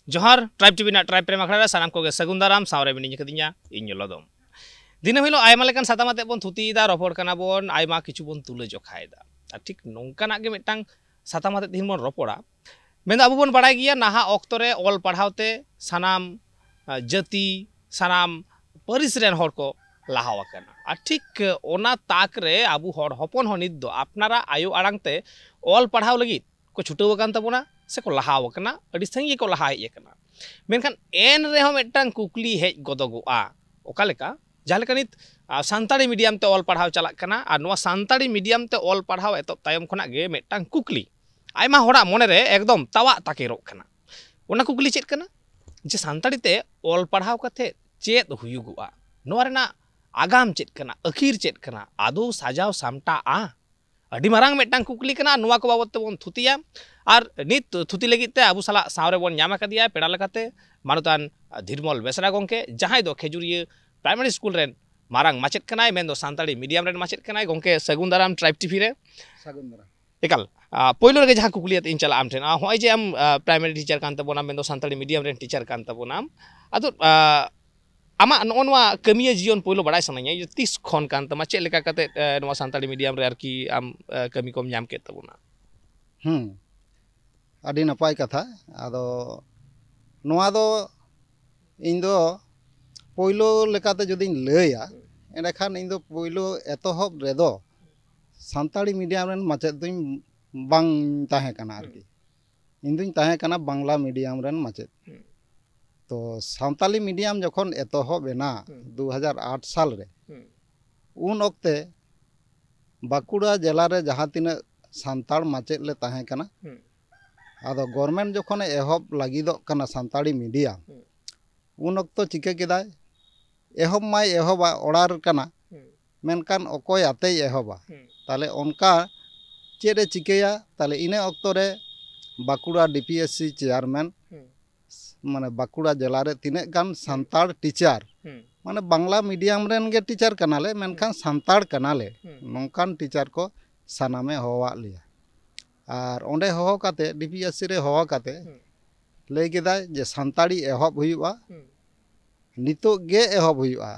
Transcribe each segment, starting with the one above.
जोहार tribe TV ना tribe प्रेम आखड़ा सानाम को सगुन दाराम सावरे मिनी कदिnya ᱤᱧ ᱞᱚᱫᱚᱢ दिनम हिलो आयमा लेकान साताम आते बोन थुतीदा रपड़ काना बोन आयमा किछु बोन तुले जोखायदा आर ठीक नोंकाना गे मिदटांग साताम आते दिन बोन रपड़ा मेन आबो बोन बाडाय गिया नाहा ऑक्तो रे ऑल पढ़ावते सानाम जाति सानाम परिस रेन हर को लाहाव आकना आर ठीक ओना ताक रे आबू हर हपन हो नित दो आपनारा आयो आड़ांगते ऑल पढ़ाव लगी को छुटाव आकान तबोना से को लाहाव आकना अडी संगी को लाहा हेज आकना मेनखान एन रेहो मिदटांग कुकली हेज गदगोआ ओका लेका जहाँ नित सानताड़ी मीडियम ते ऑल पढ़ाव चला कना और नवा सानताड़ी मीडियम ते ऑल पढ़ाव एतब तायम खना गे मिदटांग कुकली आयमा होड़ा मोने रे एकदम तावा ताकेरोग कना ओना कुकली चेत कना जे सानताड़ी ते ऑल पढ़ाव कथे चेत हुयुगुआ नवा रेना आगाम चेत कना अखीर चेत कना आदो साजाव सामटा आ अडी मारांग मिदटांग कुकली कना नवा को बाबत ते बोन थुतिया और नित थुति लगित ते आबू साला सावरे बोन न्यामा कदिया पेड़ा लेकाते मानुतान धीरमल बेसरा गोंके जहां दो खेजुरिया प्राइमरी स्कूल रेन मारांग माचेत कनाय मेन दो सानताड़ी मीडियम रेन माचेत कनाय गोंके सगुन दाराम ट्राइब टीवी रे सगुन दाराम एकाल पहिलो रे जहां कुकलियत इन चला आम ठेन होय जे आम प्राइमरी टीचर कान तबोना मेन दो सानताड़ी मीडियम रेन टीचर कान तबोना आदो आमा नोनवा कमिया जीवन पहिलो बडाय सनाया 30 खन कान तमा चे लेका कते नोवा सानताड़ी मीडियम रे आरकी आम कमी कोम नाम के तबोना आदि नपाय कथा आदो नोवा दो इन दो पहिलो लेकाते जदिन लैया एंडखान इन दो पहिलो एतहब रेदो सानताड़ी मीडियम रेन माचेत दुñ बांग ताहे कना आरकी इन दुñ ताहे कना बांग्ला मीडियम रेन माचेत तो सानताली मीडियम जखन एतहब एना 2008 साल रे उन ओक्ते बाकुड़ा जिला रे जहां तिना सानताड़ माचेत ले ताहे कना आदो गवर्नमेंट जखन एहब लागिदो कना सानताड़ी मीडियम उन ओक्तो चिका केदाय एहब माय एहबा ओड़ार कना मेनकान अकोय आते एहबा ताले उनका चेरे चिकेया ताले इने ओक्तो रे बाकुड़ा डीपीएससी चेयरमैन माने बाकुड़ा जिला रे तिने गान सानताड़ टीचर माने बांग्ला मीडियम रेन गे टीचर कनाले मेनखान सानताड़ कनाले नोंकान टीचर को सानामे होवा लिया और ओंडे होहो काते डीपीएससी रे होहो काते लay केदाय जे सानताड़ी एहब हुयुआ नितो गे एहब हुयुआ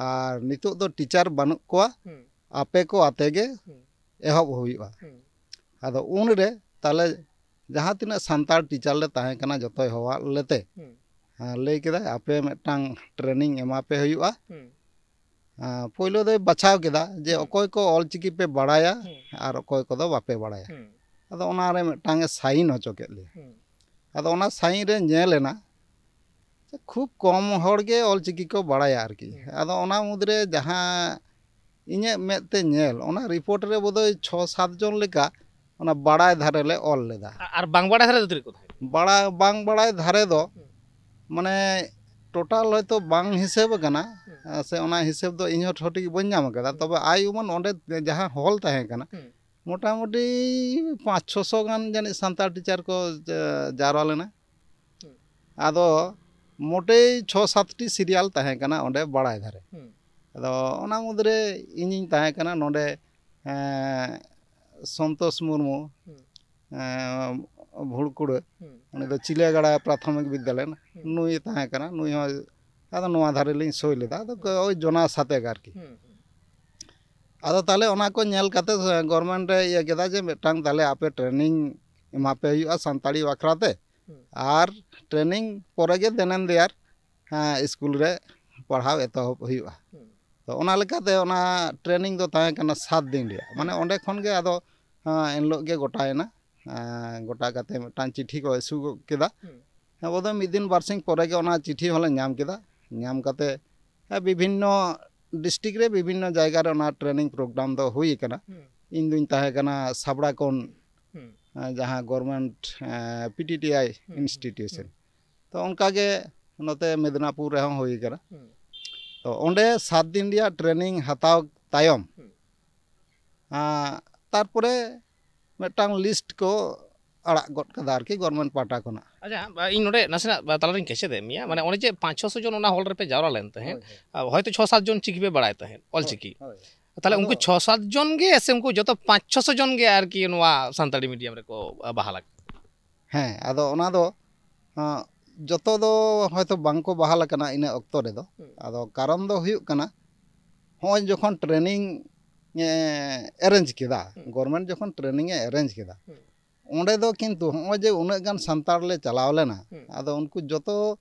और नितो दो टीचर बानु कोआ आपे को आते गे एहब हुयुआ आदो उन रे ताले जहां तिना सानताड़ टीचर ले ताहे कना जतोय होवा लेते लay केदाय आपे मिदटांग ट्रेनिंग एमा पे हुयुआ पहिलो दे बचाव केदा जे अकोय को ऑलचिकी पे बाड़ाया और अकोय को दो बापे बाड़ाया आदो ओना रे मिदटांग साइन होचो केले आदो ओना साइन रे नेलेना खूब कम होड़गे ऑलचिकी को बाड़ाया आरकी आदो ओना मुद्रे जहां इने मेते नेल ओना रिपोर्ट रे बोदय 6-7 जन लेका ओना बाड़ाय धारे ले ऑल लेदा और बांग बाड़ाय धारे दो को बाड़ा बांग बाड़ाय धारे दो माने टोटल हयतो बांग हिसाब कना से ओना हिसाब दो इहो ठोटी बन नाम कदा तबे आय उमन ओंडे जहां हॉल ताहे कना मोटामुटी 500-600 गान जानि सानताड़ टीचर को जारवा लेना आदो मोटे 6-7 टी सीरियल ताहे कना ओंडे बाड़ाय धारे आदो ओना मुद्रे इनिं ताहे कना नोंडे संतोष मुर्मू भुड़कुड़ उनी दो चिलेगाड़ा प्राथमिक विद्यालय नुई ताहे कना नुई हो आदो नोआ धारे लिं सोय लेदा आदो ओय जोना साथे गारकी आदो ताले ओना को नेल काते गवर्नमेंट रे ये केदा जे मिदटांग ताले आपे ट्रेनिंग एमापे हुआ सानताड़ी बाखराते और ट्रेनिंग परे गे देनेन देयार स्कूल रे पढ़ाव एतहब हुआ तो ओना लेकाते ओना ट्रेनिंग दो ताहे कना 7 दिन रे माने ओंडे खन गे आदो एनलो गे गोटायना गोटा काते मिदटांग चिट्ठी को इशू केदा बोदो मिद दिन बारसिंग परे गे ओना चिट्ठी होले नाम केदा नाम काते विभिन्न डिस्ट्रिक्ट रे विभिन्न जायगा रे ओना ट्रेनिंग प्रोग्राम दो हुई कना इन दुñ ताहे कना साबड़ा कोन जहां गवर्नमेंट पीटीटीआई इंस्टीट्यूशन तो उनका के नोते मेदिनापुर रे हुई कना तो ओंडे 7 दिन रिया ट्रेनिंग हताव तायम तारपरे मिदटांग लिस्ट को अड़ा गट कदा आरकी गवर्नमेंट पाटा कोना अच्छा इन नोडे नसना तालारिन केसे दे मिया माने ओने जे 500-600 जन ओना हॉल रे पे जावरा लेन तहे हयतो 6-7 जन चिकी पे बड़ाय तहे ऑल चिकी ताले उनको 6-7 जन गे से उनको जतो 500-600 जन गे आरकी नोआ सानताड़ी मीडियम रे को बहाला हैं आदो ओना दो joto do hoyto bangko bahal kana ina okto redo ado karon do huyuk kana hoy jokhon training arrange keda government jokhon training arrange keda onde do kintu hoy je unag gan santar le chalaw lena ado unku joto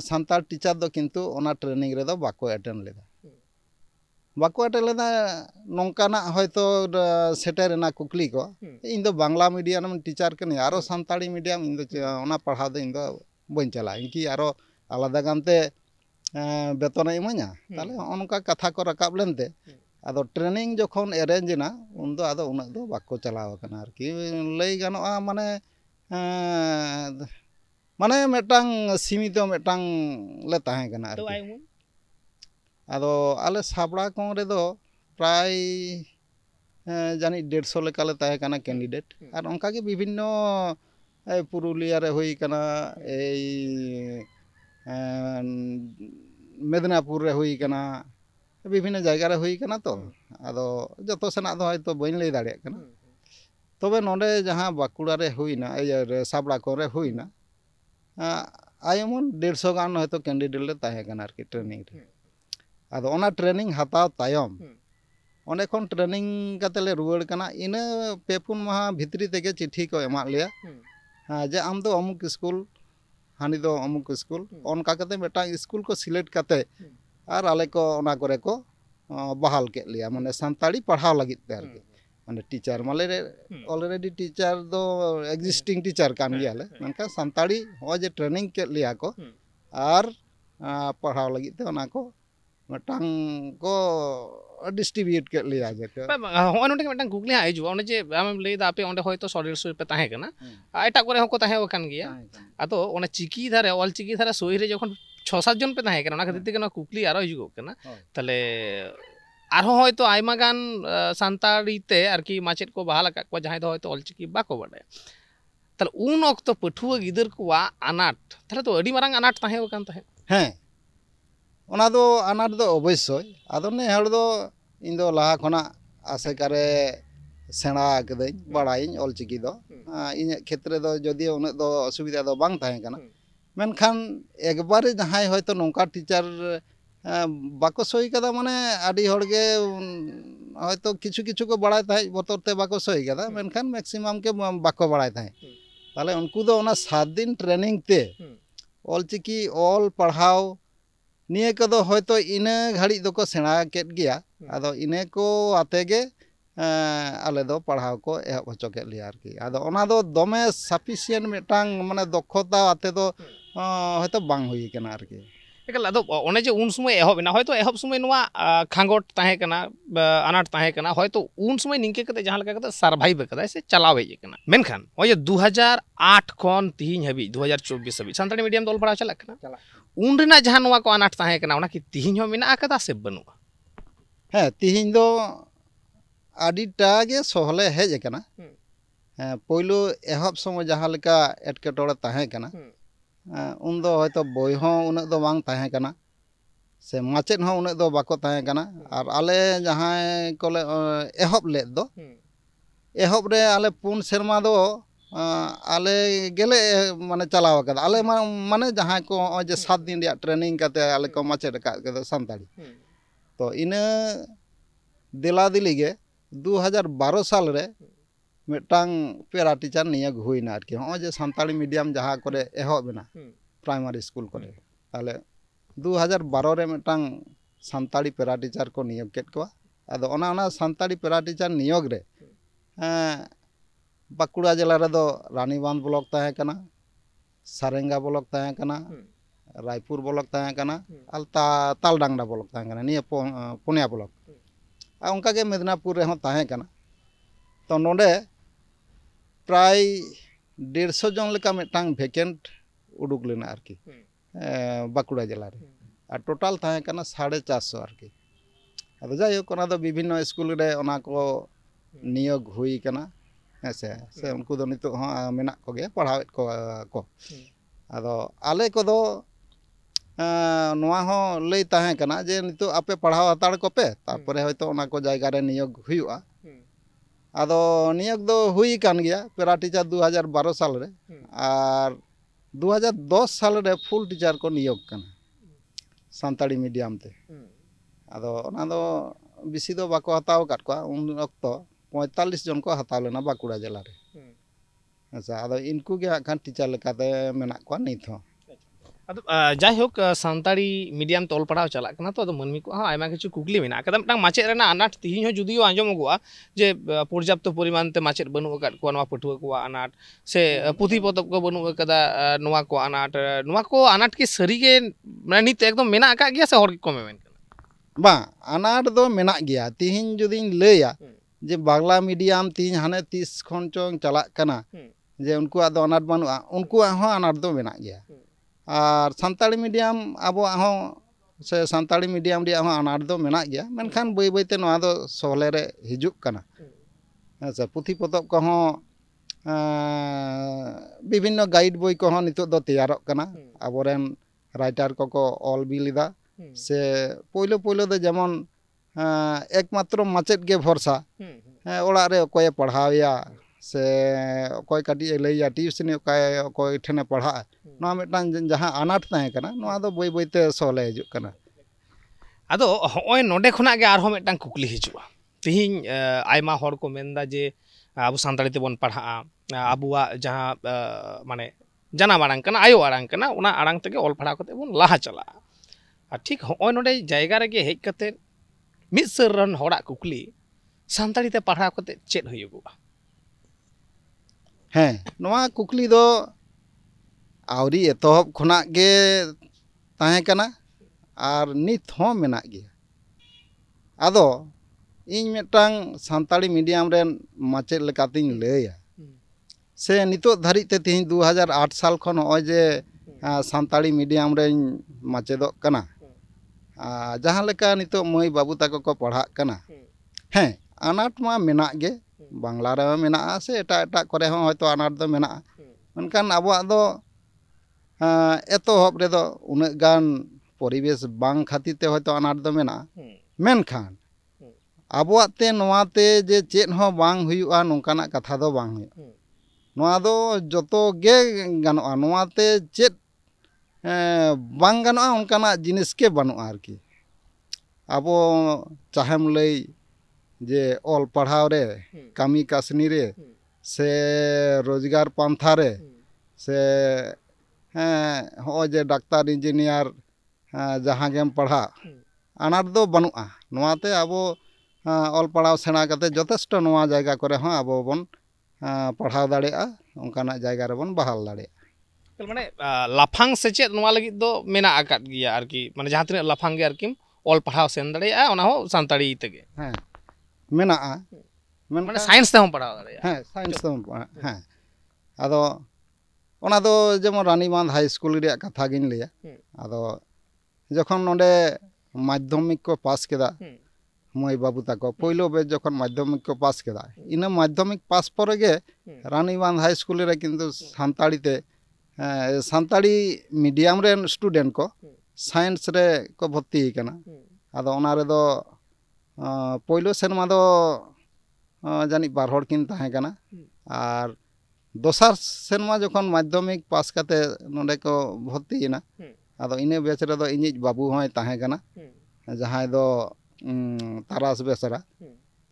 santar teacher do kintu ona training redo bako attend leda bako attend leda nongkana hoyto seterena kukli ko indo bangla medium teacher kani aro santari medium indo ona padhaw do indo bañ chala inki aro alada gante betona imanya tale onka katha ko rakab lente ado training jokhon arrange na undo ado unag do bako chalaw kana arki lay ganoa mane metang simito metang le tahe kana arki ado ale sabra kon redo pray jani 150 leka le tahe kana candidate ar onka ge bibhinno Purulia रे हुई कना मेदिनीपुर रे हुई कना विभिन्न जायगा रे हुई कना तो आदो जतो सेना दो हयतो बइन लई दाड़े कना तबे नोंडे जहां बाकुड़ा रे हुईना साबड़ा को रे हुईना आयमन 150 गान हयतो कैंडिडेट ले ताहे कना आरकी ट्रेनिंग रे आदो ओना ट्रेनिंग हताव तायम ओने कोन ट्रेनिंग कते ले रुवाड़ कना इना पेपुन माह भितरी तेगे चिट्ठी को एमा लिया जे आम दो अमुक स्कूल हानि दो अमुक स्कूल ओनका कते बेटा स्कूल को सिलेक्ट कते आर आले को ओना करे को बहाल के लिया माने संताड़ी पढ़ाव लगित ते आरकी माने टीचर माले ऑलरेडी टीचर दो एग्जिस्टिंग टीचर कान गियाले मनका संताड़ी हो जे ट्रेनिंग के लिया को आर पढ़ाव लगित ते ओना को मटांग को डिस्ट्रीब्यूट के लिया जेके होय नोंडे मिटन गुगली हा हिजु ओने जे आम लई दा पे ओंडे होयतो 150 पे ताहे कना एटा करे होको ताहे वकान गिया आतो ओने चिकी धारे ऑल चिकी धारे सोई रे जखन 6-7 जन पे ताहे कना ओना खातिर ते कना कुकली आरो हिजु कना तले आरो होयतो आइमा गान सांताड़ी ते आरकी माचेट को बहाल का को जहां दो होयतो ऑल चिकी बाको बाडे तले उन ऑक्तो पठुआ गिदर को वा अनाट तले तो अडी मारंग अनाट ताहे वकान ताहे हैं ओना दो अनाट दो अवश्य आदो ने हड़ दो इन दो लाहा खना आसेकारे सेना कदई बड़ाई ऑल चिकी दो इन क्षेत्र दो जदि उन दो असुविधा दो बांग ताहे कना मेनखान एक बारे जहां होयतो नोंका टीचर बाको सही कदा माने आडी हड़गे होयतो किछु किछु को बड़ाय ताहे बतर ते बाको सही कदा मेनखान मैक्सिमम के बाको बड़ाय ताहे ताले उनको दो ओना 7 दिन ट्रेनिंग ते ऑल चिकी ऑल पढ़ाव निये कदो होयतो इने घड़ी दो सेना केट गया आदो इने को आतेगे आले दो पढ़ाव को एहब होचो के लिया आरकी आदो ओना दो दमे सफिशिएंट मिटांग माने दक्षता आते दो होयतो बांग हुई कना आरकी एकल आदो ओने जे उन समय एहब ना होयतो एहब समय नवा खांगोट ताहे कना अनाट ताहे कना होयतो उन समय निंके कते जहां लगा कते सर्वाइव कदा से चलावे जे कना मेनखान ओये 2008 खन तिहिन हबी 2024 हबी संताली मीडियम दल पढ़ा चला कना उन रेना जहां नवा को अनाट ताहे कना ओना कि तिहिन हो मेना कदा से बनुआ है तिहिन दो आडिटा गे सोहले हेज कना पहिलो एहब समय जहां लका एटकेटोड़े ताहे कना उन दो होयतो बोय हो उन दो बांग ताहे कना से माचेट हो उन दो बाको ताहे कना और आले जहां कोले एहब ले दो एहब रे आले 4 शर्मा दो आले गेले माने चलाव कदा आले माने जहां को जे 7 दिन रे ट्रेनिंग कते आले को माचेट का संताड़ी तो इने दिला दिलीगे 2012 साल रे मिटांग पेरा टीचर नियोग हुईना आरकी हो जे संताली मीडियम जहां करे एहब बिना प्राइमरी स्कूल करे ताले 2012 रे मिटांग संताली पेरा टीचर को नियोग केट को आदो ओना संताली पेरा टीचर नियोग रे बाकुड़ा जिला रे दो रानीबांध ब्लॉक ताहे कना सारेंगा ब्लॉक ताहे कना रायपुर ब्लॉक ताहे कना अलता तालडांगडा ब्लॉक ताहे कना निया पुनिया ब्लॉक आ उनका के मेदिनीपुर रे हो ताहे कना तो नोंडे प्राय 150 जन लेका मिटांग वैकेंट उडुक लेना आरकी बाकुड़ा जिला रे आ टोटल ताहे कना 450 आरकी आदो जायो कोना दो विभिन्न स्कूल रे ओना को नियोग हुई कना ऐसे से उनको दो नितो हो मेना को गे पढ़ावेत को आदो आले को दो नोआ हो लई ताहे कना जे नितो आपे पढ़ाव हताड़ को पे तारपरे होयतो ओना को जायगा रे नियोग हुयुआ आदो नियोग दो हुई कान गया पेरा टीचर 2012 साल रे और 2010 साल रे फुल टीचर को नियोग कना सानताड़ी मीडियम ते आदो ओना दो बिसी दो बाको हताव काट को उन अक्तो 45 जन को हताव लेना बाकुड़ा जिला रे अच्छा आदो इनको गे खान टीचर लेकाते मेना को नित हो अदो जायहोक सानताड़ी मीडियम तोल पढ़ाव चला कना तो मनमी को आयमा किछु कुकली मेना कदम टांग माचेद रेना अनाट तिहिं हो जुदियो आंजमगोआ जे पर्याप्त परिमाण ते माचेद बनु अकाद को नवा पठुआ को अनाट से पुथि पतब को बनु अकदा नवा को अनाट की सरी के माने नित एकदम मेना अका गया से हर को मेन कना बा अनाट दो मेना गया तिहिं जुदिन लेया जे बांग्ला मीडियम तिहिं हाने 30 खन चों चला कना जे उनको आदो अनाट बनुआ उनको हो अनाट दो मेना गया और सानताड़ी मीडियम अब से सानताड़ी मीडियम रे अनाट दो मेना गया मेनखान बई बईते नवा दो सोहले रे हिजुक कना अच्छा पुथि पतब को विभिन्न गाइड बई को नितो दो तैयारक कना अबोरेन राइटर को ऑल बिलिदा से पोइलो पोइलो दो जेमन एकमात्र माचेद गे भरसा ओड़ा रे कोय पढ़ावया से कोई काटी लैया ट्यूशन कोई ठेने पढ़ा ना मिटान जहां अनाट ताहे कना नवा दो बई बईते सोले हिजुक कना आदो होय नोडे खना गे आरो मिटान कुकली हिजुआ तिहिं आयमा हर को मेनदा जे आबो सानताड़ी ते बन पढ़ा आबुआ जहां माने जाना आड़ांग कना आयो आड़ांग कना उना आड़ांग तेगे ऑल पढ़ा कते बन लाहा चला और ठीक होय नोडे जायगा रेगे हेज कते मिद सर रन होड़ा कुकली सानताड़ी ते पढ़ा कते चेद हुयुगुआ हैं नवा कुकली दो आवरी एतहब खुना गे ताहे कना और नित हो मेना गया आदो इन मिटांग सानताड़ी मीडियम रेन माचेद लेकातिन लेया से नितो धरी ते तिहिं 2008 साल खन होय जे सानताड़ी मीडियम रेन माचेदक कना जहां लेका नितो मई बाबू ताको को पढ़ा कना हैं अनाट मा मेना गे बांग्ला रे मेना से एटा एटा करे हो हयतो अनाट दो मेना मनकान आबो दो एतहब रे दो उना गान परिवेश बांग खातिर ते हयतो अनाट दो मेना मेनखान आबोआते ते नोआते जे चेद हो बांग हुयुआ नोंकाना कथा दो बांग हुयुआ नोआ दो जतो गे गानोआ नोआते चेद बांग गानोआ उनकाना जिनिस के बानुआ आरकी आबो चाहेम लई जे ऑल पढ़ाव रे कामी कासनी रे से रोजगार पंथा रे से हो जे डाक्टर इंजीनियर जहां गेम पढ़ा अनाट दो बनुआ नोआते आबो ऑल पढ़ाव सेना कते जथेष्ट नोआ जायगा करे हो आबो बन पढ़ाव दाड़ेआ उनकाना जायगा रे बन बहाल दाड़ेआ माने लाफांग सेचेद नोआ लगी दो मेना आकाद गिया आरकी माने जहां तिना लाफांग गे आरकी ऑल पढ़ाव सेन दाड़ेआ ओना हो सानताड़ी तेगे हैं मेना माने साइंस ते हम पढ़ाव दाड़ेआ हैं साइंस ते हैं आदो ओना दो जेमन रानीबांध हाई स्कूल रे कथा गिन लिया आदो जखन नोडे माध्यमिक को पास केदा मई बाबू ताको पहिलो बेच जखन माध्यमिक को पास केदा इना माध्यमिक पास पर गे रानीबांध हाई स्कूल रे किंतु सानताड़ी ते सानताड़ी मीडियम रे स्टूडेंट को साइंस रे को भर्ती कना आदो ओना रे दो पहिलो सेनमा दो जानी बार हड़ किन ताहे कना और दोसार सेनमा जखन माध्यमिक पास काते नोडे को भर्ती ना आदो इने बेच रे दो इनिज बाबू होय ताहे कना जहां दो तारास बेसरा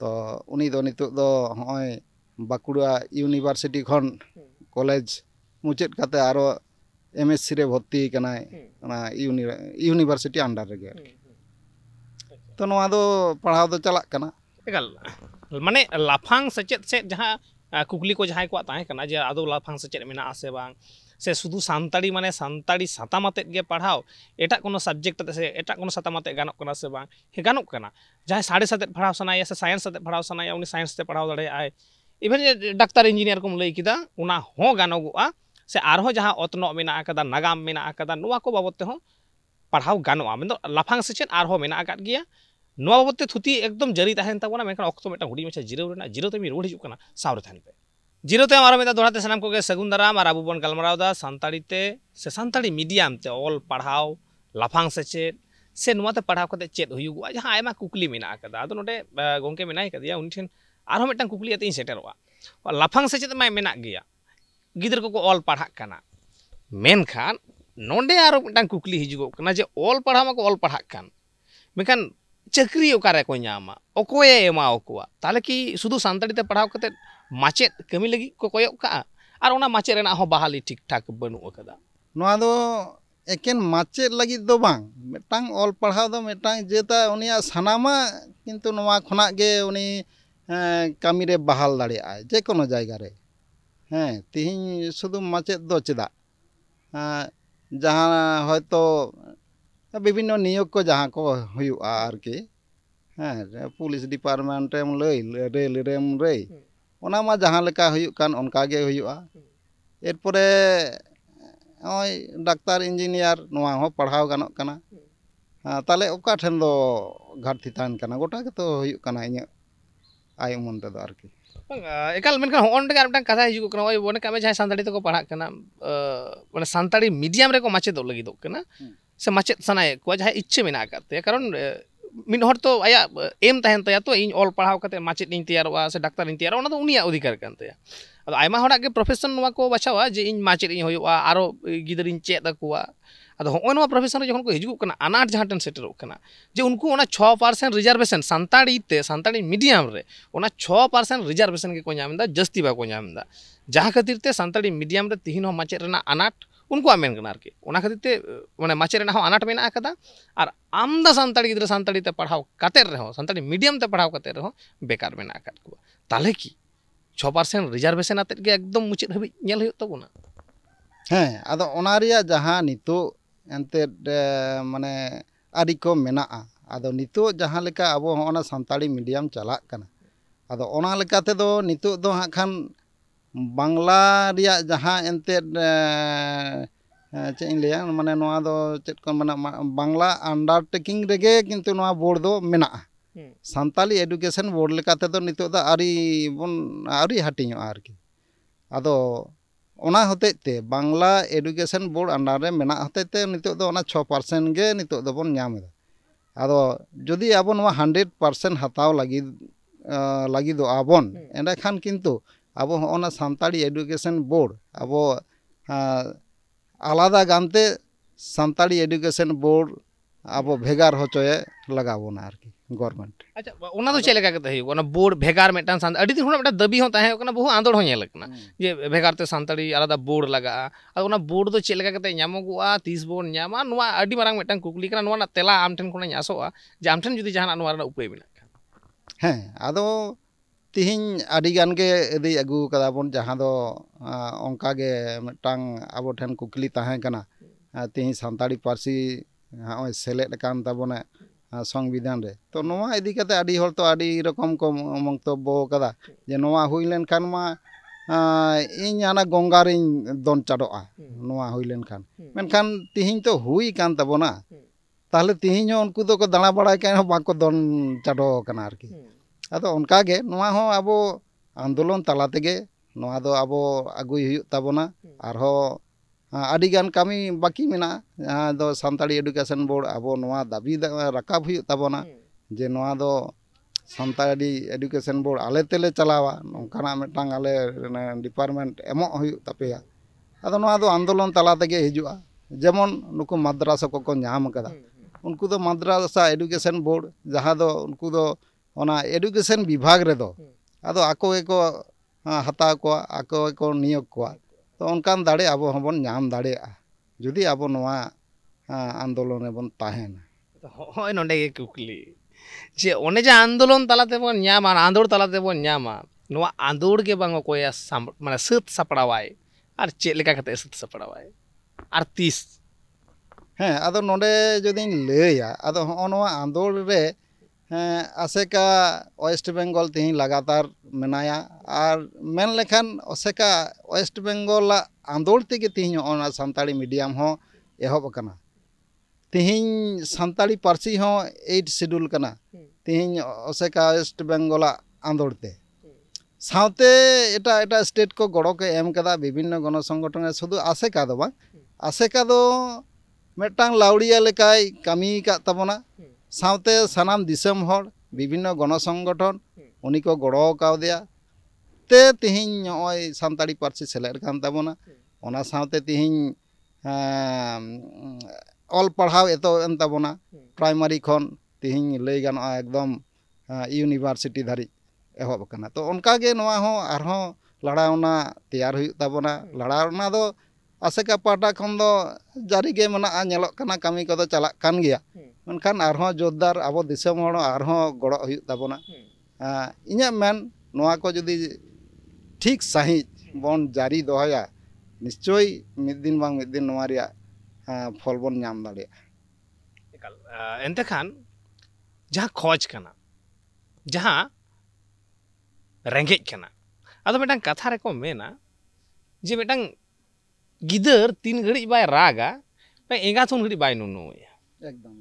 तो उनी दो नितो दो होय बाकुड़ा यूनिवर्सिटी खन कॉलेज मुचेद काते आरो एमएससी रे भर्ती कनाय ना यूनिवर्सिटी अंडर रे तो नोआ दो पढ़ाव दो चला कना एकाल माने लाफांग सेचेद से जहां कुकली को जहां को ताहे कना जे आदो लाफांग सेचेद मेना आसे बांग से शुधु सानताड़ी माने सानताड़ी सातामाते गे पढ़ाव एटा कोनो सब्जेक्ट से एटा कोनो सातामाते गानक कना से बांग हे गानक कना जहां साड़े साते पढ़ाव सनाया से साइंस साते पढ़ाव सनाया उनी साइंस ते पढ़ाव दड़े आय इवन डाक्टर इंजीनियर को लई किदा उना हो गानोगुआ से आरहो जहां ओतनो मेना आकदा नागाम मेना आकदा नुवा को बाबत हो पढ़ाव गानोआ मेन लाफांग सेचेद आरहो मेना आकाद गिया नुवा बाबत थुती एकदम जरी ताहेन ताबोना मेनखान ऑक्टो मेटा हुडी मछा जिरो रेना जिरो ते मी रोड हिजु कना सावरे थान पे जिरो ते आरो मेदा दोड़ाते सनाम को गे सगुन दाराम और आबू बन गलमराव दा सानताड़ी ते से सानताड़ी मीडियम ते ऑल पढ़ाव लाफांग सेचेद से नुवा ते पढ़ाव कते चेद हुयुगुआ जहां आयमा कुकली मेना आकदा आदो नोडे गोंके मेनाय कदिया उनि ठेन आरो मेटां कुकली अते सेटेरवा लाफांग सेचेद माय मेना गिया गिदर को ऑल पढ़ा कना मेनखान नोंडे आरो मिटांग कुकली हिजुगो कना जे ऑल पढ़ा माको ऑल पढ़ा कान मेखान चाकरी ओकारे को ᱧᱟᱢᱟ ᱚᱠᱚᱭᱮ ᱮᱢᱟ ᱚᱠᱚᱣᱟ ᱛᱟᱦᱞᱮ ᱠᱤ ᱥᱩᱫᱷᱩ ᱥᱟᱱᱛᱟᱲᱤ ᱛᱮ ᱯᱟᱲᱦᱟᱣ ᱠᱟᱛᱮ ᱢᱟᱪᱮᱫ ᱠᱟᱹᱢᱤ ᱞᱟᱹᱜᱤᱫ ᱠᱚ ᱠᱚᱭᱚᱜ ᱠᱟᱜᱼᱟ ᱟᱨ ᱚᱱᱟ ᱢᱟᱪᱮᱫ ᱨᱮᱱᱟᱜ ᱦᱚᱸ ᱵᱟᱦᱟᱞᱤ ᱴᱷᱤᱠ ᱴᱷᱟᱠ ᱵᱟᱹᱱᱩᱜ ᱟᱠᱟᱫᱟ ᱱᱚᱣᱟ ᱫᱚ ᱮᱠᱮᱱ ᱢᱟᱪᱮᱫ ᱞᱟᱹᱜᱤᱫ ᱫᱚ ᱵᱟᱝ ᱢᱤᱫᱴᱟᱝ ᱚᱞ ᱯᱟᱲᱦᱟᱣ ᱫᱚ ᱢᱤᱫᱴᱟᱝ ᱡᱮᱛᱟ ᱩᱱᱤᱭᱟᱜ ᱥᱟᱱᱟᱢᱟᱜ ᱠᱤᱱᱛᱩ ᱱᱚᱣᱟ ᱠᱷᱚᱱᱟᱜ ᱜᱮ ᱩᱱᱤ ᱠᱟᱹᱢᱤ ᱨᱮ ᱵᱟᱦᱟᱞ ᱫᱟᱲᱮᱭᱟᱜᱼᱟᱭ ᱡᱮ ᱠᱳᱱᱳ ᱡᱟᱭᱜᱟ ᱨᱮ ᱛᱤᱦᱤᱧ ᱥᱩᱫᱷᱩ ᱢᱟᱪᱮᱫ ᱫᱚ ᱪᱮᱫᱟᱜ ᱡᱟᱦᱟᱸ ᱦᱚᱭᱛᱚ ᱵᱤᱵᱷᱤᱱᱱᱚ ᱱᱤᱭᱳᱜ ᱠᱚ ᱡᱟᱦᱟᱸ ᱠᱚ ᱦᱩᱭᱩᱜᱼᱟ ᱟᱨᱠᱤ पुलिस डिपार्टमेंट रेल रेम रे ओना मा जहाँ लेका हुयुग कान उनका गे हुयुआ एरपरे ओय डाक्तार इंजीनियर नोआ हो पढ़ाव गानोग कना ताले ओका ठेन दो घाटती तान कना गोटा के तो हुयुग कना इᱧ आय मन ते दो आरकी एकाल मेनखान होंडे गार मिटांग कथा हिजुग कना ओय बोने कामे जहां सानताड़ी तको पढ़ा कना माने सानताड़ी मीडियम रे को माचेद लगिदो कना से माचेद सनाय को जहां इच्छा मेना काते कारण मिन हर तो आया एम तहन तया तो इन ऑल पढ़ाव कते माचेद इन तैयारोआ से डाक्तार इन तैयारोआ ओना तो उनिया अधिकार कान तया अदो आयमा हड़ा के प्रोफेशन नोवा को बाछावा जे इन माचेद इन होयोआ आरो गिदर इन चेद अकुआ अदो होय नोवा प्रोफेशन रे जखन को हिजुग कना अनाट जहां टन सेटरो कना जे उनको ओना 6% रिजर्वेशन सानताड़ी मीडियम रे ओना 6% रिजर्वेशन के को ᱧᱟᱢदा जस्ती बा को ᱧᱟᱢदा जहां खातिर ते सानताड़ी मीडियम रे तिहिन हो माचेद रेना अनाट उनको मेन कना आरके ओना खातिर ते माने माचेद रेना हो अनाट मेना आकदा और आमदा सानताड़ी गिद्रा सानताड़ी ते पढ़ाव काते रहो सानताड़ी मीडियम ते पढ़ाव काते रहो बेकार मेना आकाद को ताले की 6% रिजर्वेशन आते के एकदम मुचित हबि नेल हुयो तबुना आदो ओना रिया जहां नितो एंते माने आदि को मेना आदो नितो जहां लेका अबो ओना सानताड़ी मीडियम चलाक कना आदो ओना लेका ते दो नितो दो हा खान बांग्ला रिया जहां एंते चे इन लिया माने नोआ दो चेत को माने बांग्ला अंडरटेकिंग रेगे किंतु नोआ बोर्ड दो मेना सानताली एडुकेशन बोर्ड लेका ते दो नितो दा आरी हटिङो आरकी आदो ओना होते ते बांग्ला एडुकेशन बोर्ड अंडर रे मेना होते ते नितो दो ओना 6% गे नितो दो बोन ᱧᱟᱢदा आदो जदि आबो नोआ 100% हताव लगी दो आबोन एंडा खान किंतु अब होना सानताड़ी एडुकेशन बोर्ड अब आलादा गानते सानताड़ी एडुकेशन बोर्ड अब भेगार होचोए लगाबोना आरकी गवर्नमेंट अच्छा ओना दो चेलेका कते हुयो ओना बोर्ड भेगार मेटान सान अडी दिन हुना मेटा दबी हो ताहे ओकना बहु आंदोड़ हो नेल कना जे भेगार ते सानताड़ी आलादा बोर्ड लगा आ ओना बोर्ड दो चेलेका कते ᱧᱟᱢᱚᱜᱚᱜᱼᱟ 30 बोर्ड ᱧᱟᱢᱟ नोआ अडी मारांग मेटान कुकली कना नोआ ना तेला आमठेन कोना ᱧᱟᱥᱚᱜᱼᱟ जे आमठेन जुदी जहाना नोआ ᱨᱮᱱᱟᱜ उपाय मेना आदो तिहिन आदि गान के इदी अगु कदा बोन जहां दो ओंका गे मिटांग आबो ठेन कुकली ताहे कना तिहिन सानताड़ी पारसी हाय सेलेद कान ताबोना संविधान रे तो नोआ इदी कते आदि हर तो आदि रकम को मंतब्य कदा जे नोआ हुइलेन खान मा इन आना गंगारिन दोन चाडोआ नोआ हुइलेन खान मेनखान तिहिन तो हुई कान ताबोना ताहले तिहिन हो उनको तो को दाणा बड़ाय कान बाको दोन चाडो कना आरकी आदो उनका गे नोआ हो आबो आंदोलन तला तेगे नोआ दो आबो आगुई हुयुग ताबोना आरहो आदि गान कामी बाकी मेना जहां दो सानताड़ी एडुकेशन बोर्ड आबो नोआ दाबी राकाब हुयुग ताबोना जे नोआ दो सानताड़ी एडुकेशन बोर्ड आले तेले चलावा नोंकाना मेटांग आले डिपार्टमेंट एमो हुयुग तापेया आदो नोआ दो आंदोलन तला तेगे हिजुआ जेमन नुकु माद्रासा को ᱧᱟᱢ कदा उनको दो माद्रासा एडुकेशन बोर्ड जहां दो उनको दो ओना एडुकेशन विभाग रे दो आदो आको एको हता को आको एको नियोग को तो उनकान दाड़े आबो हबन ᱧᱟᱢ दाड़ेआ जुदी आबो नोआ आंदोलन रे बन ताहेना होय नोंडे के कुकली जे ओने जे आंदोलन तलाते बन ᱧᱟᱢᱟ आंदोड़ तलाते बन ᱧᱟᱢᱟ नोआ आंदोड़ के बांगो कोया माने सत सापड़ावाय आर चे लेका कते सत सापड़ावाय आर 30 आदो नोंडे जदिन लैया आदो हो नोआ आंदोड़ रे आसेका वेस्ट बेंगल तिहिन लगातार मेनाया और मेन लेखान आसेका वेस्ट बेंगल आंदोड़ तेगे तिहिन ओना सानताड़ी मीडियम हो एहब कना तिहिन सानताड़ी पारसी हो 8 शेड्यूल कना तिहिन आसेका वेस्ट बेंगल आंदोड़ ते सावते एटा एटा स्टेट को गड़ो के एम कदा विभिन्न गण संगठन शुधु आसेका दो बा आसेका दो मेटांग लाउड़िया लेकाय कामी का तबोना सावते सनाम दिसम हर विभिन्न गण संगठन उनी को गड़ो कावदिया ते तिहिन ओय सानताड़ी पारसी सेलेद कान ताबोना ओना सावते तिहिन ᱚᱞ ᱯᱟᱲᱦᱟᱣ ᱮᱛᱚᱦᱚᱵ ᱮᱱ ᱛᱟᱵᱚᱱᱟ ᱯᱨᱟᱭᱢᱟᱨᱤ ᱠᱷᱚᱱ ᱛᱤᱦᱤᱧ ᱞᱟᱹᱭ ᱜᱟᱱᱚᱜᱼᱟ ᱮᱠᱫᱚᱢ ᱤᱭᱩᱱᱤᱵᱷᱟᱨᱥᱤᱴᱤ ᱫᱷᱟᱹᱨᱤᱡ ᱮᱦᱚᱵ ᱟᱠᱟᱱᱟ ᱛᱚ ᱚᱱᱠᱟᱜᱮ ᱱᱚᱣᱟ ᱦᱚᱸ ᱟᱨᱦᱚᱸ ᱞᱟᱲᱟᱣᱱᱟ ᱛᱮᱭᱟᱨ ᱦᱩᱭᱩᱜ ᱛᱟᱵᱚᱱᱟ ᱞᱟᱲᱟᱣᱱᱟ ᱫᱚ ᱟᱥᱮᱠᱟ ᱯᱟᱦᱴᱟ ᱠᱷᱚᱱ ᱫᱚ ᱡᱟᱹᱨᱤᱜᱮ ᱢᱮᱱᱟᱜᱼᱟ ᱧᱮᱞᱚᱜ ᱠᱟᱱᱟ ᱠᱟᱹᱢᱤ ᱠᱚᱫᱚ ᱪᱟᱞᱟᱜ ᱠᱟᱱ ᱜᱮᱭᱟ ᱢᱮᱱᱠᱷᱟᱱ ᱟᱨᱦᱚᱸ ᱡᱳᱨᱫᱟᱨ ᱟᱵᱚ ᱫᱤᱥᱚᱢ ᱦᱚᱲ ᱟᱨᱦᱚᱸ ᱜᱚᱲᱚ ᱦᱩᱭᱩᱜ ᱛᱟᱵᱚᱱᱟ ᱤᱧᱟᱹᱜ ᱢᱮᱱ ᱱᱚᱣᱟ ko ᱡᱩᱫᱤ ᱴᱷᱤᱠ ᱥᱟᱺᱦᱤᱡ ᱵᱚᱱ ᱡᱟᱹᱨᱤ ᱫᱚᱦᱚᱭᱟ ᱱᱤশ্চয় ᱢᱤᱫ ᱫᱤᱱ ᱵᱟᱝ ᱢᱤᱫ ᱫᱤᱱ ᱱᱚᱣᱟ ᱨᱮᱭᱟᱜ ᱯᱷᱚᱞ ᱵᱚᱱ ᱧᱟᱢ ᱫᱟᱲᱮᱭᱟᱜᱼᱟ ᱮᱱᱛᱮ ᱠᱷᱟᱱ ᱡᱟᱦᱟᱸ ᱠᱷᱚᱡ ᱠᱟᱱᱟ ᱡᱟᱦᱟᱸ ᱨᱮᱸᱜᱮᱡ ᱠᱟᱱᱟ ᱟᱫᱚ ᱢᱤᱫᱴᱟᱝ ᱠᱟᱛᱷᱟ ᱨᱮᱠᱚ ᱢᱮᱱᱟ ᱡᱮ ᱢᱤᱫᱴᱟᱝ ᱜᱤᱫᱟᱹᱨ ᱛᱤᱱ ᱜᱷᱟᱹᱲᱤᱡ ᱵᱟᱭ ᱨᱟᱜᱟ ᱮᱸᱜᱟᱛ ᱩᱱ ᱜᱷᱟᱹᱲᱤᱡ ᱵᱟᱭ ᱱᱩᱱᱩᱭᱟ ᱮᱠᱫᱚᱢ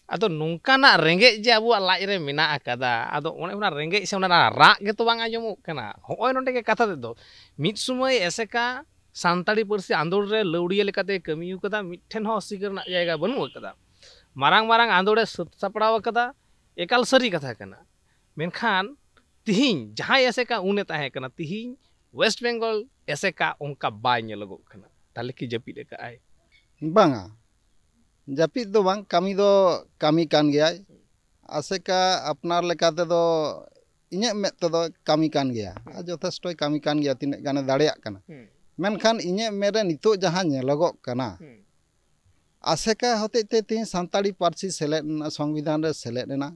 ᱟᱫᱚ ᱱᱚᱝᱠᱟᱱᱟᱜ ᱨᱮᱸᱜᱮᱡ ᱡᱮ ᱟᱵᱚᱣᱟᱜ ᱞᱟᱡ ᱨᱮ ᱢᱮᱱᱟᱜ ᱟᱠᱟᱫᱟ ᱟᱫᱚ ᱚᱱᱮ ᱚᱱᱟ ᱨᱮᱸᱜᱮᱡ ᱥᱮ ᱚᱱᱟ ᱨᱟᱜ ᱜᱮᱛᱚ ᱵᱟᱝ ᱟᱸᱡᱚᱢᱚᱜ ᱠᱟᱱᱟ ᱦᱚᱸᱜᱼᱚᱭ ᱱᱚᱰᱮ ᱜᱮ ᱠᱟᱛᱷᱟ ᱛᱮᱫᱚ ᱢᱤᱫ ᱥᱚᱢᱚᱭ ᱮᱥᱮᱠᱟ ᱥᱟᱱᱛᱟᱲᱤ ᱯᱟᱹᱨᱥᱤ ᱟᱸᱫᱳᱲ ᱨᱮ ᱞᱟᱹᱣᱲᱤᱭᱟᱹ ᱞᱮᱠᱟᱛᱮ ᱠᱟᱹᱢᱤ ᱟᱠᱟᱫᱟ ᱢᱤᱫᱴᱷᱮᱱ ᱦᱚᱸ ᱚᱥᱤᱠᱟᱹᱨ ᱨᱮᱱᱟᱜ ᱡᱟᱭᱜᱟ ᱵᱟᱹᱱᱩᱜ ᱟᱠᱟᱫᱟ ᱢᱟᱨᱟᱝ ᱢᱟᱨᱟᱝ ᱟᱸᱫᱳᱲᱮ ᱥᱟᱹᱛ ᱥᱟᱯᱲᱟᱣ ᱟᱠᱟᱫᱟ ᱮᱠᱟᱞ ᱥᱟᱹᱨᱤ ᱠᱟᱛᱷᱟ ᱠᱟᱱᱟ ᱢᱮᱱᱠᱷᱟᱱ ᱛᱤᱦᱤᱧ ᱡᱟᱦᱟᱸᱭ ᱮᱥᱮᱠᱟ ᱩᱱᱮ ᱛᱟᱦᱮᱸ ᱠᱟᱱᱟ ᱛᱤᱦᱤᱧ ওয়েস্ট বেঙ্গল এসেকা অঙ্কা বাই ᱧᱮᱞᱚᱜᱚᱜ ᱠᱟᱱᱟ তাহলে কি ᱡᱟᱹᱯᱤᱫ ᱟᱠᱟᱜᱼᱟᱭ ᱵᱟᱝᱟ ᱡᱟᱹᱯᱤᱫ ᱫᱚ ᱵᱟᱝ ᱠᱟᱹᱢᱤ ᱫᱚ ᱠᱟᱹᱢᱤ ᱠᱟᱱ ᱜᱮᱭᱟᱭ ᱟᱥᱮᱠᱟ ᱟᱯᱱᱟᱨ ᱞᱮᱠᱟ ᱛᱮᱫᱚ ᱤᱧᱟᱹᱜ ᱢᱮᱫ ᱛᱮᱫᱚ ᱠᱟᱹᱢᱤ ᱠᱟᱱ ᱜᱮᱭᱟ ᱟᱨ ᱡᱚᱛᱷᱮᱥᱴᱚᱭ ᱠᱟᱹᱢᱤ ᱠᱟᱱ ᱜᱮᱭᱟ ᱛᱤᱱᱟᱹᱜ ᱜᱟᱱᱮ ᱫᱟᱲᱮᱭᱟᱜ ᱠᱟᱱᱟ ᱢᱮᱱᱠᱷᱟᱱ ᱤᱧᱟᱹᱜ ᱢᱮᱫ ᱨᱮ ᱱᱤᱛᱚᱜ ᱡᱟᱦᱟᱸ ᱧᱮᱞᱚᱜᱚᱜ ᱠᱟᱱᱟ ᱟᱥᱮᱠᱟ ᱦᱚᱛᱮᱡ te ᱛᱤᱦᱤᱧ ᱥᱟᱱᱛᱟᱲᱤ ᱯᱟᱹᱨᱥᱤ ᱥᱮᱞᱮᱫ ᱥᱚᱝᱵᱤᱫᱷᱟᱱ ᱨᱮ ᱥᱮᱞᱮᱫ ᱮᱱᱟ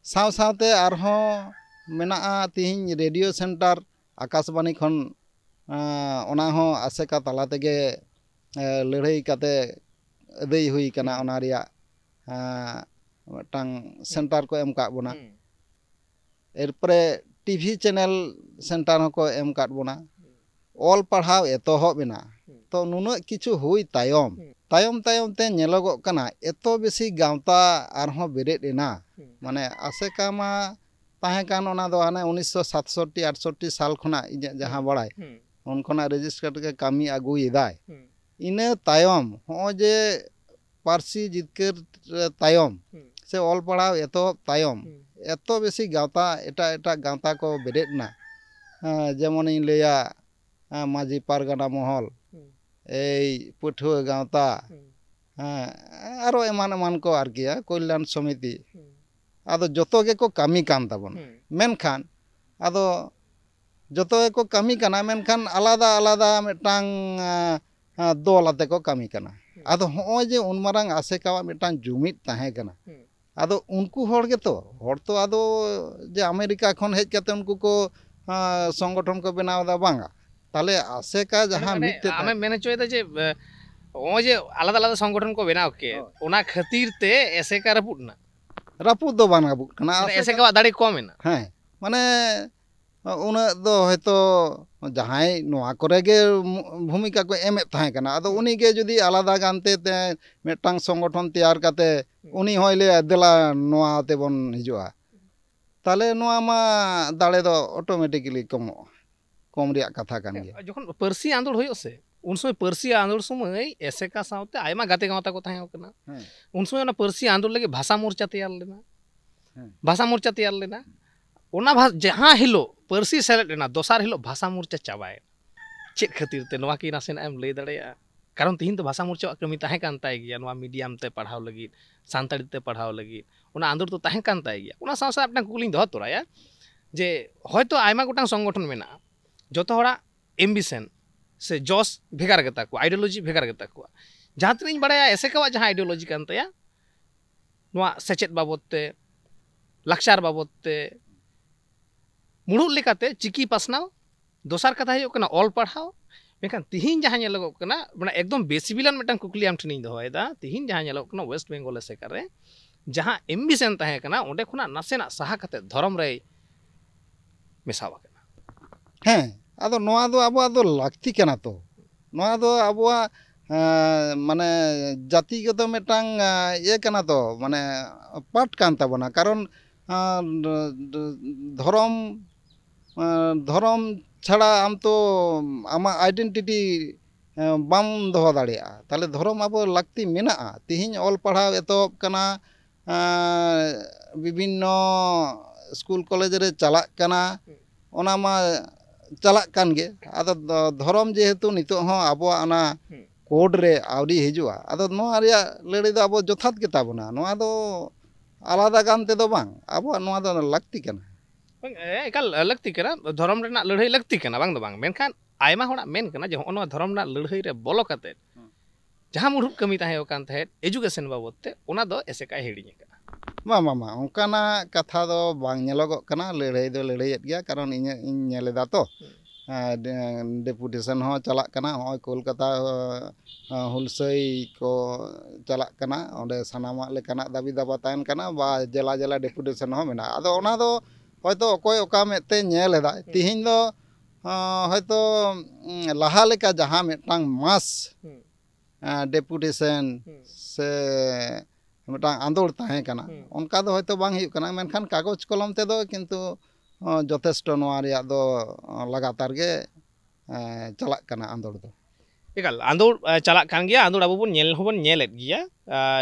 ᱥᱟᱶ ᱥᱟᱶᱛᱮ ᱟᱨᱦᱚᱸ ᱢᱮᱱᱟᱜᱼᱟ ᱛᱤᱦᱤᱧ ᱨᱮᱰᱤᱭᱳ ᱥᱮᱱᱴᱟᱨ ᱟᱠᱟশবাণী ᱠᱷᱚᱱ ᱚᱱᱟ ᱦᱚᱸ ᱟᱥᱮᱠᱟ ᱛᱟᱞᱟ ᱛᱮᱜᱮ ᱞᱟᱹᱲᱦᱟᱹᱭ ᱠᱟᱛᱮ ᱟᱹᱫᱟᱹᱭ ᱦᱩᱭ ᱠᱟᱱᱟ ᱚᱱᱟ ᱨᱮᱭᱟᱜ ᱢᱤᱫᱴᱟᱝ ᱥᱮᱱᱴᱟᱨ ko ᱮᱢ ᱠᱟᱜ ᱵᱚᱱᱟ এরপরে টিভি চ্যানেল সেন্টার হᱚᱸᱠᱚ ᱮᱢ ᱠᱟᱫ ᱵᱚᱱᱟ ᱚᱞ ᱯᱟᱲᱦᱟᱣ ᱮᱛᱚᱦᱚᱵ ᱮᱱᱟ ᱛᱚ ᱱᱩᱱᱟᱹᱜ ᱠᱤᱪᱷᱩ ᱦᱩᱭ ᱛᱟᱭᱚᱢ ᱛᱟᱭᱚᱢ তে ᱧᱮᱞᱚᱜᱚᱜ ᱠᱟᱱᱟ এত বেশি ᱜᱟᱶᱛᱟ ᱟᱨᱦᱚᱸ ᱵᱮᱨᱮᱫ ᱮᱱᱟ ᱢᱟᱱᱮ ᱟᱥᱮᱠᱟ ᱢᱟ ᱛᱟᱦᱮᱸ ᱠᱟᱱ ᱚᱱᱟ ᱫᱚ ᱦᱟᱱᱮ 1967 68 ᱥᱟᱞ ᱠᱷᱚᱱᱟᱜ ᱤᱧᱟᱹᱜ ᱡᱟᱦᱟᱸ ᱵᱟᱲᱟᱭ ᱩᱱ ᱠᱷᱚᱱᱟᱜ ᱨᱮᱡᱤᱥᱴᱟᱨ ᱜᱮ ᱠᱟᱹᱢᱤ ᱟᱹᱜᱩᱭᱮᱫᱟᱭ ᱤᱱᱟᱹ ᱛᱟᱭᱚᱢ ᱦᱚᱸᱜᱼᱚᱭ ᱡᱮ ᱯᱟᱹᱨᱥᱤ ᱡᱤᱛᱠᱟᱹᱨ ᱛᱟᱭᱚᱢ ᱥᱮ ᱚᱞ ᱯᱟᱲᱦᱟᱣ ᱮᱛᱚᱦᱚᱵ ᱛᱟᱭᱚᱢ এত বেশি গাঁথা এটা গাঁথা ko বেরেদ না যেমনই লইয়া মাঝি পারগানা মহল এই পঠুয়া গাঁথা আরো এমান এমান ko আরকি কল্যাণ সমিতি আদো যত গে ko কামি কান তাবন মেনখান আদো যত গে ko কামি কানা মেনখান আলাদা আলাদা মিটাং দল আতে ko কামি কানা আদো হয় যে উনমারাং আশেকাওয়া মিটাং জুমিত তাহে কানা আদো উনকু হড় গে তো হড় তো আদো যে আমেরিকা খন হেজ কাতে উনকু ko সংগঠন ko বেনাও দা বাঙ্গা তাহলে আশেকা যাহা মিটতে আমি মেনে চয়েদা যে ওই যে আলাদা আলাদা সংগঠন ko বেনাও কে ওনা খাতির তে এসেকা রাপুট না রাপুট দো বান রাপুট কানা এসেকা দাড়ি কম এনা হ্যাঁ মানে উনা দো হয়তো যাহাই নোয়া করে গে ভূমিকা ko এমে তাহে কানা আদো উনি গে যদি আলাদা গানতে তে মিটাং সংগঠন তৈয়ার কাতে উনি হইলে দেলা নোয়া তে বন হিজুয়া তাহলে নোয়া মা দাড়ে দো অটোমেটিক্যালি কম রিয়া কথা কান গে যখন পার্সি আন্দোলন হইও সে উন সময় পার্সি আন্দোলন সময় এসেকা সাথে আইমা গাতে গাঁতা ko তাহে কানা উন সময় না পার্সি আন্দোলন লাগে ভাষা মোর্চা তৈয়ার লেনা ভাষা মোর্চা তৈয়ার লেনা ওনা जहां हिलो पार्सी सेलेद लेना दोसार हिलो भाषा मोर्चा चाबाय चेक खातिर ते नोवा की नासेना एम लay दाड़ेया कारण तिहिन तो भाषा मोर्चा कमी ताहे कान ताय गया नोवा मीडियम ते पढ़ाव लगी सानताड़ी ते पढ़ाव लगी ओना आंदोर तो ताहे कान ताय गया ओना साथ अपना कुलिंग दो तोराया जे हयतो आयमा गोटां संगठन मेना जतो हड़ा एम्बिशन से जॉस भेगार गेता को आइडियोलॉजी भेगार गेता को जहां तनिन बड़ाया एसेकावा जहां आइडियोलॉजी कान ताया नोवा सेचेत बाबत ते लक्ष्यार बाबत ते मुड़ुद लेकाते चिकी पासनाव दोसार कथा हुयो कना ऑल पढ़ाव मेखान तिहिन जहां ñeloगोग कना माने एकदम बेसिबिलान मिटां कुकली आम ठिनिन दोहयदा तिहिन जहां ñeloगोग कना वेस्ट बेंगल एसेका रे जहां एम्बिशन ताहे कना ओंडे खुना नासेना साहा कते धरम रे मेसावा कना ᱦᱮᱸ ᱟᱫᱚ ᱱᱚᱣᱟ ᱫᱚ ᱟᱵᱚᱣᱟᱜ ᱫᱚ ᱞᱟᱹᱠᱛᱤ ᱠᱟᱱᱟ ᱛᱚ ᱱᱚᱣᱟ ᱫᱚ ᱟᱵᱚᱣᱟᱜ ᱢᱟᱱᱮ ᱡᱟᱹᱛᱤᱜᱚᱛ ᱢᱤᱫᱴᱟᱝ ᱤᱭᱟᱹ ᱠᱟᱱᱟ ᱛᱚ ᱢᱟᱱᱮ ᱯᱟᱴ ᱠᱟᱱ ᱛᱟᱵᱚᱱᱟ ᱠᱟᱨᱚᱱ ধরম ধরম ছাড়া আম তো আমার আইডেন্টিটি বাম দহ দাড়িয়া তাহলে ধরম আবো লাকতি মেনাগᱼᱟ তিহিᱧ অল পড়াও এতহব কানা বিভিন্ন স্কুল কলেজ রে চালাক কানা ওনা মা চালাক কান গে আদো ধরম যেহেতু নিতো হᱚᱸ আবো আনা कोड रे आवरी हिजुआ आदो नोआ रिया लड़ाई दो अब जथात के ताबना नोआ दो आलादा गानते दो बांग अब नोआ दो लगती कना एकाल लगती कना धर्म रेना लड़ाई लगती कना बांग दो बांग मेनखान आयमा होना मेन कना जे होनो धर्म रेना लड़ाई रे बोलो कते जहां मुरुब कमी ताहे ओकान थे एजुकेशन बाबत ते ओना दो एसेकाय हेडिङ कना मामा ओंकाना कथा दो बांग नेलोगो कना लड़ाई दो लड़ाई गया कारण इन नेलेदा तो डेपुटेशन हो चला कना होय कोलकाता हुलसई को चला कना ओंडे सनामा लेकाना दाबी दाबा तायन कना बा जिला जिला डेपुटेशन हो मेना आदो ओना दो होयतो अकोय ओका मेते नेलेदा तिहिन दो होयतो लाहा लेका जहां मेटांग मास डेपुटेशन से मेटांग आंदोड़ ताहे कना उनका दो होयतो बांग हियु कना मेनखान कागज कलम ते दो किंतु যথেষ্ট নোয়া রিয়া দো লাগাতার গে চালাক কানা আন্দোড় দো एकाल आंदोड़ चालाक कान गया आंदोड़ आबो होबन नेलेत गया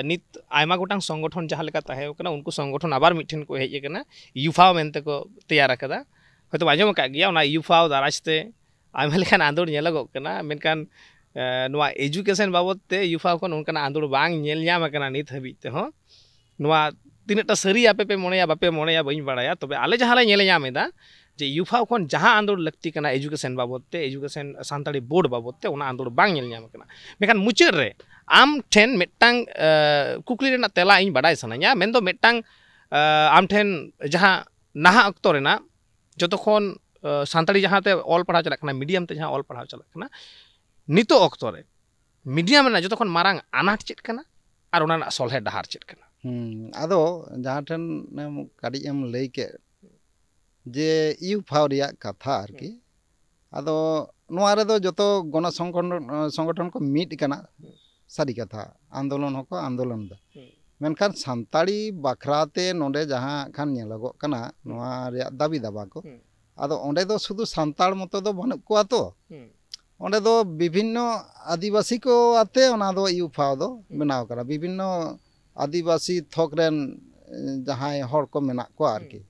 नित आयमा गोटांग संगठन जहां लेका ताहे कना उनको संगठन आबार मिठन को हेज कना यूफाओ मेनते को तैयार कदा हयतो आंजम का गया ओना यूफाओ दाराजते आयमा लेखान आंदोड़ नेलगो कना मेनकान नोआ एजुकेशन बाबत ते यूफाओ कोन उनकाना आंदोड़ बांग नेल न्याम कना नित हबि ते हो नोआ तीनटा सरी आपे पे मोनेया बापे मोनेया बइन बाड़ाया तबे आले जहां ले नेले न्यामेदा जे यूफाओ खन जहां आंदोड़ लगती कना एजुकेशन बाबत ते एजुकेशन सानताड़ी बोर्ड बाबत ते ओना आंदोड़ बांग नेल न्याम कना मेखान मुचाद रे आम ठेन मेटांग कुकली रेना तेला इन बाडाय सनाया मेन दो मेटांग आम ठेन जहां नाहा अक्तो रेना जतखन सानताड़ी जहां ते ऑल पढ़ा चला कना मीडियम ते जहां ऑल पढ़ा चला कना नितो अक्तो रे मीडियम रेना जतखन मारांग अनाट चेत कना आर ओना सलहे डहार चेत कना आदो जहां ठेन काडी एम लई के जे यूफाओ रिया कथा आरकी आदो नोआ रे दो जतो गण संगठन को मीट कना सारी कथा आंदोलन होको आंदोलन दा मेनखान सानताड़ी बाखराते नोंडे जहां खान नेलगो कना नोआ रिया दाबी दाबा को आदो ओंडे दो शुधु सानताड़ मतो दो बनु कोआ तो ओंडे दो विभिन्न आदिवासी को आते ओना दो यूफाओ दो बनाव करा विभिन्न आदिवासी थोकरेन जहां हर को मेना को आरकी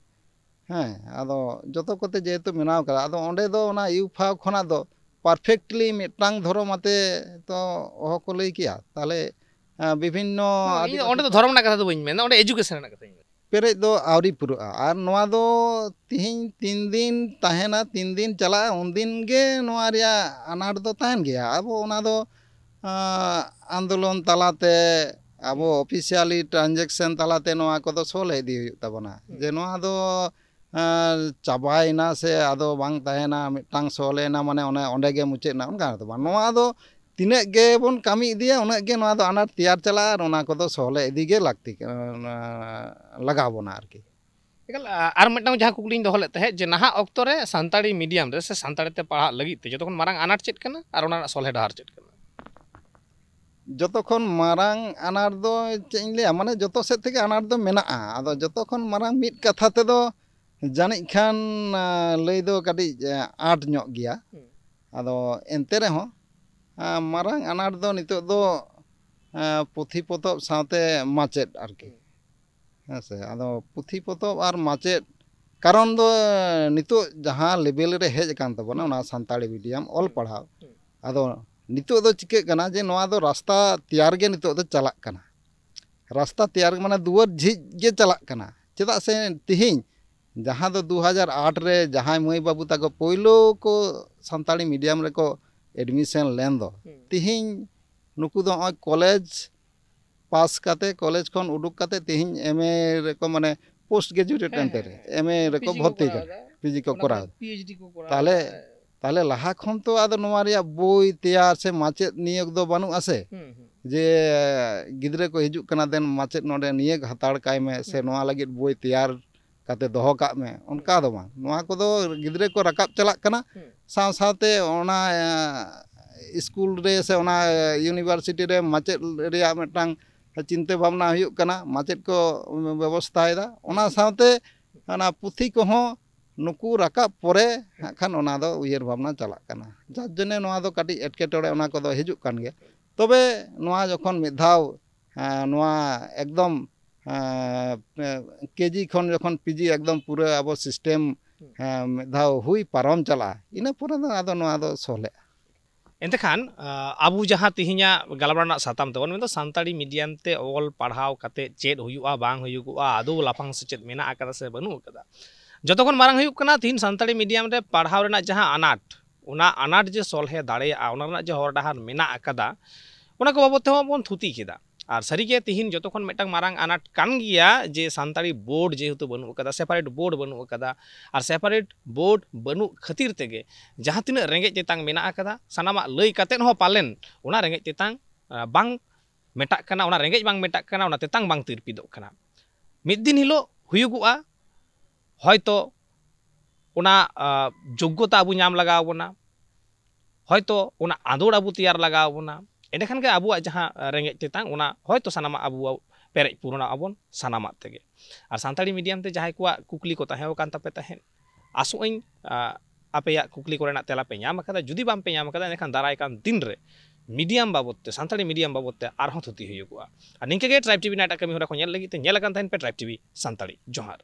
हाँ आदो जतो कोते जेहेतु मेनाव करा आदो ओंडे दो ओना यूफाओ खना दो परफेक्टली मिटांग धर्म आते तो ओह को लई किया ताले विभिन्न ओंडे दो धर्म ना कथा दो बइन मेन ओंडे एजुकेशन ना कथा पेरे दो आवरी पुरा आर नोआ दो तिहिन 3 दिन ताहेना 3 दिन चला उन दिन गे नोआ रिया अनाट दो ताहेन गया अब ओना दो आंदोलन तलाते अब ऑफिशियली ट्रांजेक्शन तलाते नोआ को दो सोले दी हुई तबना जे नोआ दो चाबायना से आदो बांग ताहेना मिटांग सोलेना माने ओने ओंडे गे मुचेना उनका तो बा नोआ दो तिने गे बोन कामी इदिया उने गे नोआ दो अनाट तैयार चला ओना को दो सोले इदी गे लागती लगाबोना आरकी एकाल आर मिटांग जहां कुकलिñ दोहले तहे जे नाहा अक्तो रे सानताड़ी मीडियम रे से सानताड़ी ते पढ़ा लगी ते जतखन मारांग अनाट चेत कना आर ओना सोले डहार चेत कना जतखन मारांग अनाट दो चेइन ले माने जतो सेट थेके अनाट दो मेना आदो जतखन मारांग मिट कथा ते दो जानिक खान लई दो काटी आट ᱧᱚᱜ गया आदो एनते रे हो मारांग अनाट दो नितो दो पुथी पोतब साथे माचेट आरकी से आदो पुथी पोतब आर माचेट कारण दो नितो जहां लेवल रे हेज कान तबना ओना सानताड़ी मीडियम ऑल पढ़ाव आदो नितो दो चिके कना जे नोआ दो रास्ता तैयार गे नितो दो चलाक कना रास्ता तैयार माने दुआर झिज गे चलाक कना चेदा से तिहिं जहां दो 2008 रे जहां मई बाबू ताको पोइलो को सानताड़ी मीडियम रे को एडमिशन लेन दो तिहिं नुकु दो कॉलेज पास काते कॉलेज खन उडुक काते तिहिं एमए रे को माने पोस्ट ग्रेजुएट एंते रे एमए रे को भर्ती कर पीजी को करा पीएचडी को करा ताले लाहा खन तो आदो नोआ रिया बोई तैयार से माचेत नियोग दो बानु आसे जे गिद्रे को हिजुक कना देन माचेत नोडे नियोग हताड़ काय में से नोआ लगित बोई तैयार काते दोहो काग में उनका दो बांग नोआ को दो गिद्रे को रकाब चलाक कना साव सावते ओना स्कूल रे से ओना यूनिवर्सिटी रे माचेत रिया मेटांग चिंता भावना हुयुक कना माचेत को व्यवस्थायदा ओना सावते ओना पुथी को हो नुकु रकाब परे खान ओना दो उयर भावना चलाक कना जार जने नोआ दो काटी एटकेटोड़े ओना को दो हिजुक कान गे तबे नोआ जखन मिधाव नोआ एकदम केजी खन जखन पीजी एकदम पूरा अब सिस्टम मिधाव हुई पारम चला इना पूरा दो आदो नोआ दो सोले एंतेखान आबू जहाँ तिहिना गलबार साताम तबन में सानताड़ी मीडियम ते ऑल पढ़ाव काते चेद हुयुआ बांग हुयुआ आदो लाफांग सेचेद मेना आकादा से बनु आकादा जतखन मारांग हुयुक कना तिहिन सानताड़ी मीडियम रे पढ़ाव रेना जहाँ अनाट जे सॉल्हे दाड़ेया ओना रेना जे हर डाहार मेना आकादा ओना को बाबत तेहो बन थुती केदा और सारिगे तिहिन जतखन मेटांग मारांग अनाट कान गिया जे सानताड़ी बोर्ड जेहेतु बनु आकादा सेपारेट बोर्ड बनु आकादा और सेपारेट बोर्ड बनु खातिर तेगे जहाँ तिना रेंगे चेतांग मेना आकादा सानामा लई कातेन हो पालेन ओना रेंगे चेतांग बांग मेटाक कना ओना रेंगे बांग मेटाक कना ओना तेतांग बांग तिरपिदोग कना मिद दिन हिलो हुयुगुआ हयतो ओना योग्यता आबू नाम लगाव बोना हयतो ओना आदोड़ आबू तैयार लगाव बोना एंडेखान के आबुआ जहाँ रेंगे चेतांग ओना हयतो सानामा आबू पेरेज पूरणा आबोन सानामा तेगे और सानताड़ी मीडियम ते जहाँ को कुकली को ताहें कान तापे ताहें आसोई आपेया कुकली कोरेना तेला पे नाम आकादा जुदी बाम पे नाम आकादा एंडेखान दाराय कान दिन रे मीडियम बाबत ते सानताड़ी मीडियम बाबत ते आरहों थुती हुयुगुआ और निंके गे ट्राइब टीवी नाइट कमी होरा को नेल लगी ते नेल कान ताहें पे ट्राइब टीवी सानताड़ी जोहार।